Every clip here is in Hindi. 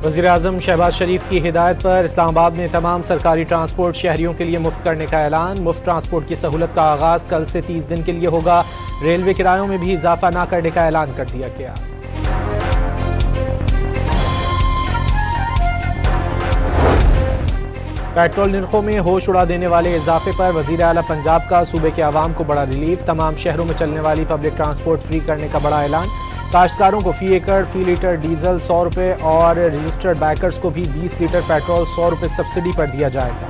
वज़ीर-ए-आज़म शहबाज शरीफ की हिदायत पर इस्लामाबाद में तमाम सरकारी ट्रांसपोर्ट शहरियों के लिए मुफ्त करने का ऐलान। मुफ्त ट्रांसपोर्ट की सहूलत का आगाज़ कल से 30 दिन के लिए होगा। रेलवे किरायों में भी इजाफा न करने का ऐलान कर दिया गया। पेट्रोल निर्खों में होश उड़ा देने वाले इजाफे पर वज़ीर आला पंजाब का सूबे के अवाम को बड़ा रिलीफ। तमाम शहरों में चलने वाली पब्लिक ट्रांसपोर्ट फ्री करने का बड़ा ऐलान। काश्तकारों को फी एकड़ फी लीटर डीजल 100 रुपये और रजिस्टर्ड बाइकर्स को भी 20 लीटर पेट्रोल 100 रुपये सब्सिडी पर दिया जाएगा।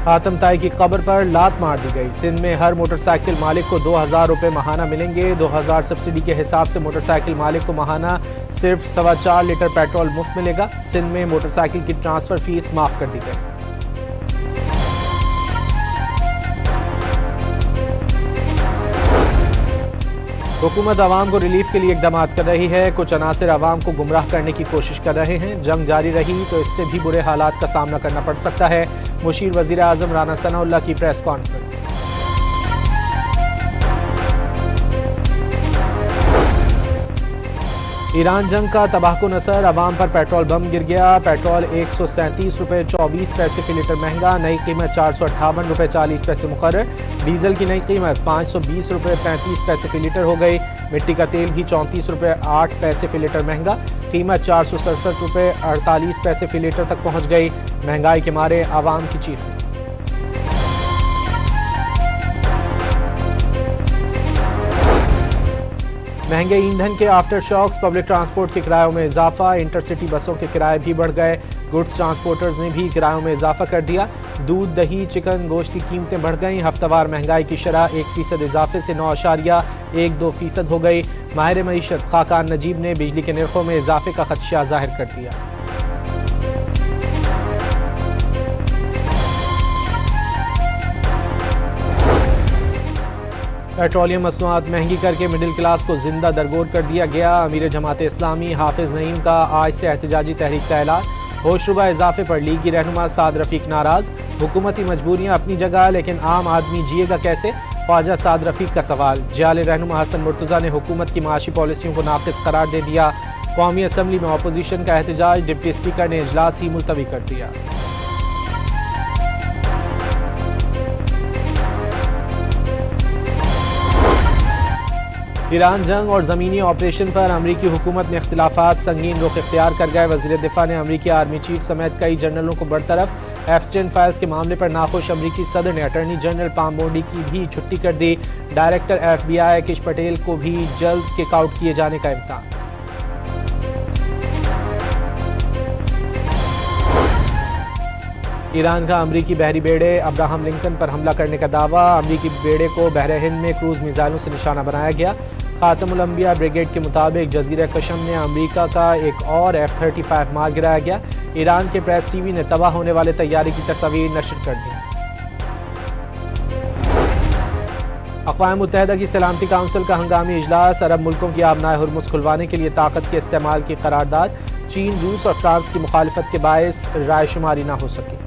आतमताई की कब्र पर लात मार दी गई। सिंध में हर मोटरसाइकिल मालिक को 2000 रुपये माहाना मिलेंगे। 2000 सब्सिडी के हिसाब से मोटरसाइकिल मालिक को माहाना सिर्फ 4.25 लीटर पेट्रोल मुफ्त मिलेगा। सिंध में मोटरसाइकिल की ट्रांसफर फीस माफ कर दी गई। हुकूमत आवाम को रिलीफ के लिए इकदाम कर रही है। कुछ अनासिर आवाम को गुमराह करने की कोशिश कर रहे हैं। जंग जारी रही तो इससे भी बुरे हालात का सामना करना पड़ सकता है। मुशीर वज़ीर आज़म राना सनाउल्लाह की प्रेस कॉन्फ्रेंस। ईरान जंग का तबाहकुन असर। अवाम पर पेट्रोल बम गिर गया। पेट्रोल 137 रुपये 24 पैसे फी लीटर महंगा। नई कीमत 458 रुपये 40 पैसे मुकर्रर। डीजल की नई कीमत 520 रुपये 35 पैसे फी लीटर हो गई। मिट्टी का तेल भी 34 रुपये 8 पैसे फी लीटर महंगा। कीमत 467 रुपये 48 पैसे फी लीटर तक पहुँच गई। महंगाई के मारे आवाम की चीख। महंगे ईंधन के आफ्टर शॉक्स। पब्लिक ट्रांसपोर्ट के किरायों में इजाफा। इंटरसिटी बसों के किराए भी बढ़ गए। गुड्स ट्रांसपोर्टर्स ने भी किरायों में इजाफा कर दिया। दूध दही चिकन गोश्त की कीमतें बढ़ गईं। हफ्तावार महंगाई की शरह 1% इजाफे से 9.12% हो गई। माहिर मईशत खाकान नजीब ने बिजली के निर्खों में इजाफे का खदशा जाहिर कर दिया। पेट्रोलियम मसनूआत महंगी करके मिडिल क्लास को जिंदा दरगोर कर दिया गया। अमीर जमात इस्लामी हाफिज नईम का आज से एहतजाजी तहरीक का ऐलान। होशरुबा इजाफे पर लीगी रहनुमा साद रफीक नाराज। हुकूमती मजबूरियां अपनी जगह लेकिन आम आदमी जिएगा कैसे, ख्वाजा साद रफीक का सवाल। जाले रहनुमा हसन मुर्तज़ा ने हुकूमत की माशी पॉलिसियों को नाक़िस करार दे दिया। कौमी असम्बली में अपोजिशन का एहतजाज। डिप्टी स्पीकर ने इजलास ही मुलतवी कर दिया। ईरान जंग और ज़मीनी ऑपरेशन पर अमरीकी हुकूमत में इख्तिलाफात संगीन रुख इख्तियार कर गए। वज़ीर दिफा ने अमरीकी आर्मी चीफ समेत कई जनरलों को बरतरफ। एप्स्टेन फाइल्स के मामले पर नाखुश अमरीकी सदर ने अटॉर्नी जनरल पाम बोंडी की भी छुट्टी कर दी। डायरेक्टर FBI किश पटेल को भी जल्द किक आउट किए जाने का इम्कान। ईरान का अमरीकी बहरी बेड़े अब्राहम लिंकन पर हमला करने का दावा। अमरीकी बेड़े को बहर हिंद में क्रूज मिसाइलों से निशाना बनाया गया। खातमुल अंबिया ब्रिगेड के मुताबिक जजीरा कशम में अमरीका का एक और F-35 मार गिराया गया। ईरान के प्रेस TV ने तबाह होने वाले तैयारी की तस्वीर नशर कर दी। अक़वाम मुत्तहिदा की सलामती काउंसिल का हंगामी इजलास। अरब मुल्कों की आबनाए हुर्मुज़ खुलवाने के लिए ताकत के इस्तेमाल की करारदाद। चीन रूस और फ्रांस की मुखालिफत के बायस रायशुमारी न हो सकी।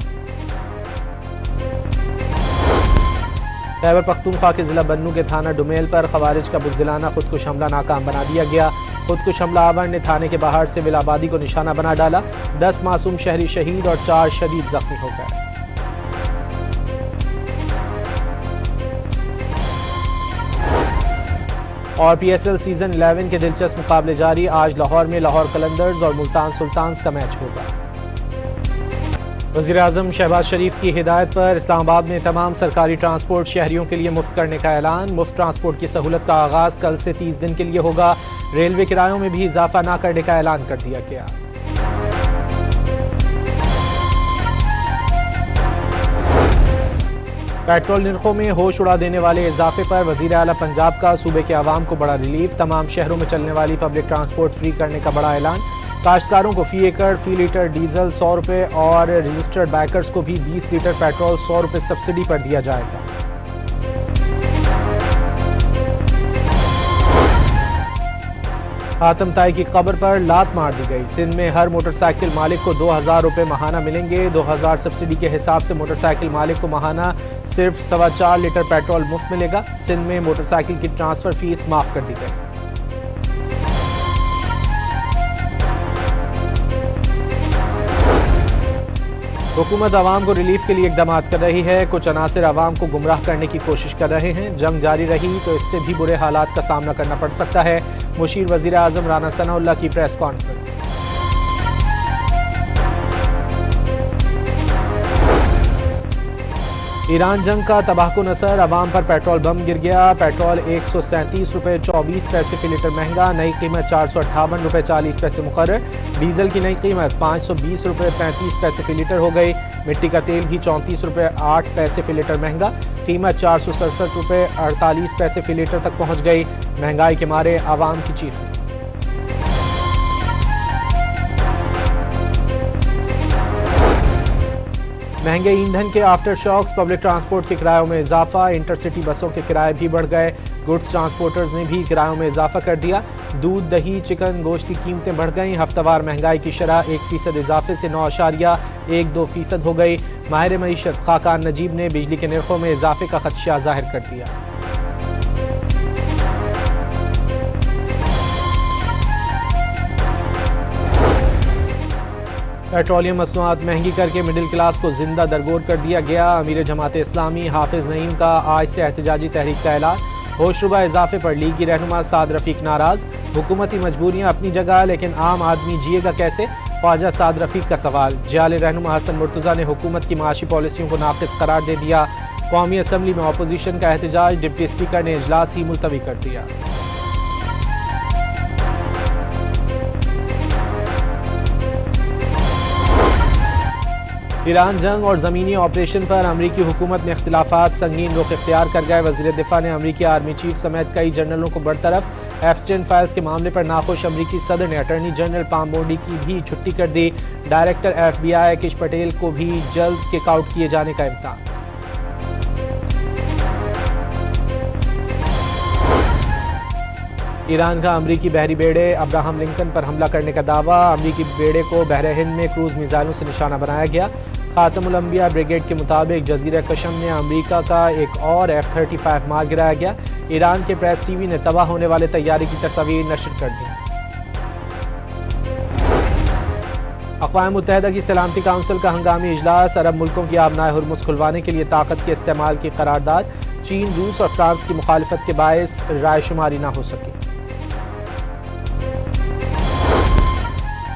खैबर पख्तूनख्वा के ज़िला बन्नू के थाना डुमेल पर खवारिज का बुज़दिलाना खुदकुश हमला नाकाम बना दिया गया। खुदकुश हमलावर ने थाने के बाहर से सिविल आबादी को निशाना बना डाला। 10 मासूम शहरी शहीद और 4 शदीद जख्मी हो गए। और PSL सीजन 11 के दिलचस्प मुकाबले जारी। आज लाहौर में लाहौर कलंदर्स और मुल्तान सुल्तान्स का मैच होगा। वज़ीर-ए-आज़म शहबाज शरीफ की हिदायत पर इस्लामाबाद में तमाम सरकारी ट्रांसपोर्ट शहरियों के लिए मुफ्त करने का ऐलान। मुफ्त ट्रांसपोर्ट की सहूलत का आगाज़ कल से 30 दिन के लिए होगा। रेलवे किरायों में भी इजाफा न करने का ऐलान कर दिया गया। पेट्रोल निर्खों में होश उड़ा देने वाले इजाफे पर वज़ीर आला पंजाब का सूबे के अवाम को बड़ा रिलीफ। तमाम शहरों में चलने वाली पब्लिक ट्रांसपोर्ट फ्री करने का बड़ा ऐलान। काश्तकारों को फी एकड़ फी लीटर डीजल 100 रुपये और रजिस्टर्ड बाइकर्स को भी 20 लीटर पेट्रोल 100 रुपये सब्सिडी पर दिया जाएगा। आतमताई की कब्र पर लात मार दी गई। सिंध में हर मोटरसाइकिल मालिक को 2000 रुपये माहाना मिलेंगे। 2000 सब्सिडी के हिसाब से मोटरसाइकिल मालिक को माहाना सिर्फ 4.25 लीटर पेट्रोल मुफ्त मिलेगा। सिंध में मोटरसाइकिल की ट्रांसफर फीस माफ कर दी गई। हुकूमत आवाम को रिलीफ के लिए इकदाम कर रही है। कुछ अनासिर आवाम को गुमराह करने की कोशिश कर रहे हैं। जंग जारी रही तो इससे भी बुरे हालात का सामना करना पड़ सकता है। मुशीर वजीर आजम राना सनाउल्लाह की प्रेस कॉन्फ्रेंस। ईरान जंग का तबाहकुन असर, अवाम पर पेट्रोल बम गिर गया। पेट्रोल 137 रुपये 24 पैसे फी लीटर महंगा, नई कीमत 458 रुपये 40 पैसे मुकर्रर। डीजल की नई कीमत 520 रुपये 35 पैसे फी लीटर हो गई। मिट्टी का तेल भी 34 रुपये 8 पैसे फी लीटर महंगा, कीमत 467 रुपये 48 पैसे फी लीटर तक पहुँच गई। महंगाई के मारे आवाम की चीख। महंगे ईंधन के आफ्टर शॉक्स, पब्लिक ट्रांसपोर्ट के किरायों में इजाफा, इंटरसिटी बसों के किराए भी बढ़ गए। गुड्स ट्रांसपोर्टर्स ने भी किरायों में इजाफा कर दिया। दूध, दही, चिकन, गोश्त की कीमतें बढ़ गईं। हफ्तावार महंगाई की शरह 1% इजाफे से 9.12% हो गई। माहिर मईशत खाकान नजीब ने बिजली के निर्खों में इजाफे का खदशा जाहिर कर दिया। पेट्रोलियम मसनूआत महंगी करके मिडिल क्लास को जिंदा दरगोर कर दिया गया। अमीर जमात इस्लामी हाफिज नईम का आज से एहतजाजी तहरीक का ऐलान। होशरुबा इजाफे पर लीग की रहनुमा साद रफीक नाराज। हुकूमती मजबूरियां अपनी जगह, लेकिन आम आदमी जिएगा कैसे? ख्वाजा साद रफीक का सवाल। जाले रहनुमा हसन मुर्तज़ा ने हुकूमत की माशी पॉलिसियों को नाक़िस करार दे दिया। कौमी असम्बली में अपोजिशन का एहतजाज, डिप्टी स्पीकर ने इजलास ही मुलतवी कर दिया। ईरान जंग और ज़मीनी ऑपरेशन पर अमरीकी हुकूमत में इख्तिलाफात संगीन रुख इख्तियार कर गए। वज़ीर दिफा ने अमरीकी आर्मी चीफ समेत कई जनरलों को बरतरफ। एप्स्टेन फाइल्स के मामले पर नाखुश अमरीकी सदर ने अटॉर्नी जनरल पामबोंडी की भी छुट्टी कर दी। डायरेक्टर FBI किश पटेल को भी जल्द किक आउट किए जाने का इम्कान। ईरान का अमरीकी बहरी बेड़े अब्राहम लिंकन पर हमला करने का दावा। अमरीकी बेड़े को बहर हिंद में क्रूज मिसाइलों से निशाना बनाया गया। खातमुल अंबिया ब्रिगेड के मुताबिक जजीरा कशम में अमरीका का एक और F-35 मार गिराया गया। ईरान के प्रेस TV ने तबाह होने वाले तैयारी की तस्वीर नशर कर दी। अक़वाम मुत्तहिदा की सलामती काउंसिल का हंगामी इजलास, अरब मुल्कों की आबनाए हुर्मुज़ खुलवाने के लिए ताकत के इस्तेमाल की करारदाद। चीन, रूस और फ्रांस की मुखालिफत के बायस रायशुमारी ना हो सकी।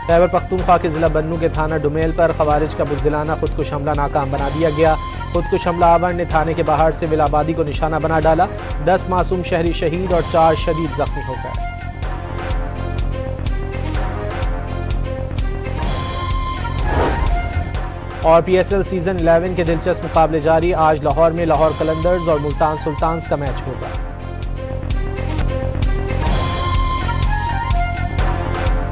खैबर पख्तूनख्वा के जिला बन्नू के थाना डुमेल पर खवारिज का बुज़दिलाना खुदकुश हमला नाकाम बना दिया गया। खुदकुश हमलावर ने थाने के बाहर से विलाबादी को निशाना बना डाला। 10 मासूम शहरी शहीद और 4 शदीद जख्मी हो गए। और PSL सीजन 11 के दिलचस्प मुकाबले जारी। आज लाहौर में लाहौर कलंदर्स और मुल्तान सुल्तान्स का मैच होगा।